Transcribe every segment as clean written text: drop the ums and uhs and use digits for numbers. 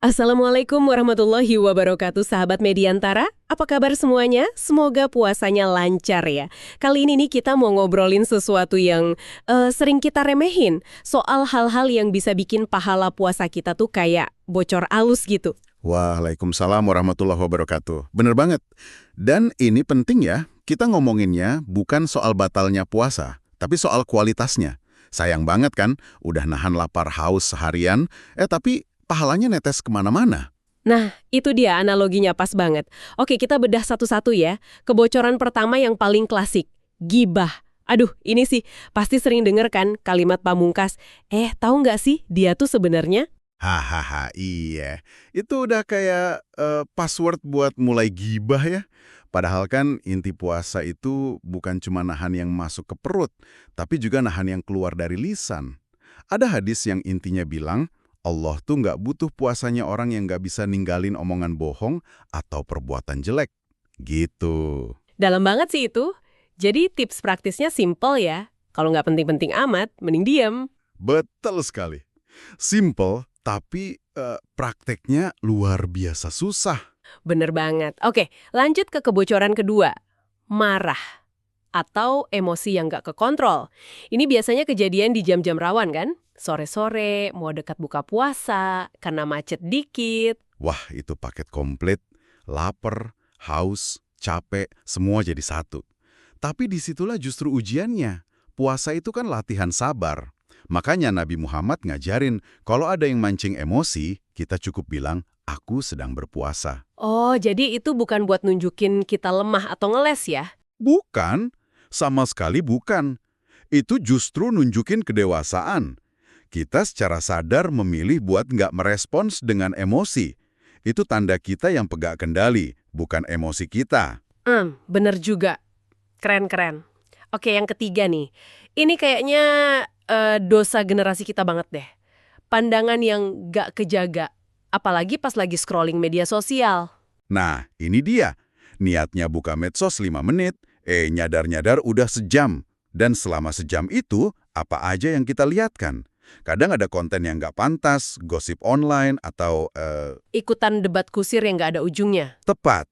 Assalamualaikum warahmatullahi wabarakatuh, sahabat Mediantara. Apa kabar semuanya? Semoga puasanya lancar ya. Kali ini nih kita mau ngobrolin sesuatu yang sering kita remehin. Soal hal-hal yang bisa bikin pahala puasa kita tuh kayak bocor alus gitu. Waalaikumsalam warahmatullahi wabarakatuh. Bener banget. Dan ini penting ya, kita ngomonginnya bukan soal batalnya puasa, tapi soal kualitasnya. Sayang banget kan, udah nahan lapar haus seharian, tapi pahalanya netes kemana-mana. Nah, itu dia analoginya pas banget. Oke, kita bedah satu-satu ya. Kebocoran pertama yang paling klasik, gibah. Aduh, ini sih pasti sering denger kan kalimat pamungkas, tahu nggak sih dia tuh sebenarnya? Hahaha, iya. Itu udah kayak password buat mulai gibah ya. Padahal kan inti puasa itu bukan cuma nahan yang masuk ke perut, tapi juga nahan yang keluar dari lisan. Ada hadis yang intinya bilang, Allah tuh nggak butuh puasanya orang yang nggak bisa ninggalin omongan bohong atau perbuatan jelek. Gitu. Dalam banget sih itu. Jadi tips praktisnya simple ya. Kalau nggak penting-penting amat, mending diem. Betul sekali. Simple, tapi prakteknya luar biasa susah. Bener banget. Oke, lanjut ke kebocoran kedua. Marah. Atau emosi yang nggak kekontrol. Ini biasanya kejadian di jam-jam rawan kan? Sore-sore, mau dekat buka puasa, karena macet dikit. Wah, itu paket komplit. Lapar, haus, capek, semua jadi satu. Tapi disitulah justru ujiannya. Puasa itu kan latihan sabar. Makanya Nabi Muhammad ngajarin, kalau ada yang mancing emosi, kita cukup bilang, aku sedang berpuasa. Oh, jadi itu bukan buat nunjukin kita lemah atau ngeles ya? Bukan, sama sekali bukan. Itu justru nunjukin kedewasaan. Kita secara sadar memilih buat nggak merespons dengan emosi. Itu tanda kita yang pegang kendali, bukan emosi kita. Bener juga. Keren-keren. Oke, yang ketiga nih. Ini kayaknya dosa generasi kita banget deh. Pandangan yang nggak kejaga. Apalagi pas lagi scrolling media sosial. Nah, ini dia. Niatnya buka medsos 5 menit, nyadar-nyadar udah sejam. Dan selama sejam itu, apa aja yang kita lihat kan? Kadang ada konten yang nggak pantas, gosip online, atau Ikutan debat kusir yang nggak ada ujungnya. tepat.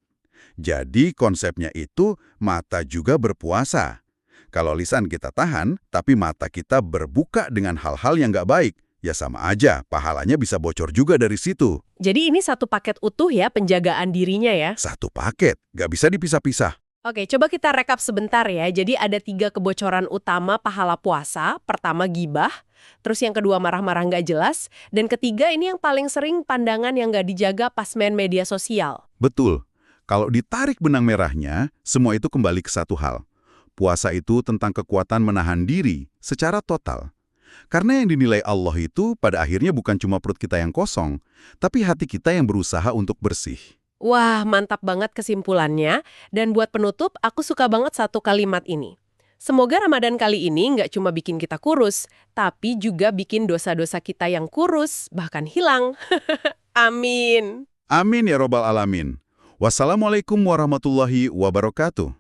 Jadi konsepnya itu mata juga berpuasa. Kalau lisan kita tahan, tapi mata kita berbuka dengan hal-hal yang nggak baik, ya sama aja, pahalanya bisa bocor juga dari situ. Jadi ini satu paket utuh ya penjagaan dirinya ya. Satu paket, nggak bisa dipisah-pisah. Oke, coba kita rekap sebentar ya. Jadi ada 3 kebocoran utama pahala puasa. Pertama gibah, terus yang kedua marah-marah nggak jelas, dan ketiga ini yang paling sering pandangan yang nggak dijaga pas main media sosial. Betul. Kalau ditarik benang merahnya, semua itu kembali ke satu hal. Puasa itu tentang kekuatan menahan diri secara total. Karena yang dinilai Allah itu pada akhirnya bukan cuma perut kita yang kosong, tapi hati kita yang berusaha untuk bersih. Wah, mantap banget kesimpulannya. Dan buat penutup, aku suka banget satu kalimat ini. Semoga Ramadan kali ini nggak cuma bikin kita kurus, tapi juga bikin dosa-dosa kita yang kurus, bahkan hilang. Amin. Amin ya robbal alamin. Wassalamualaikum warahmatullahi wabarakatuh.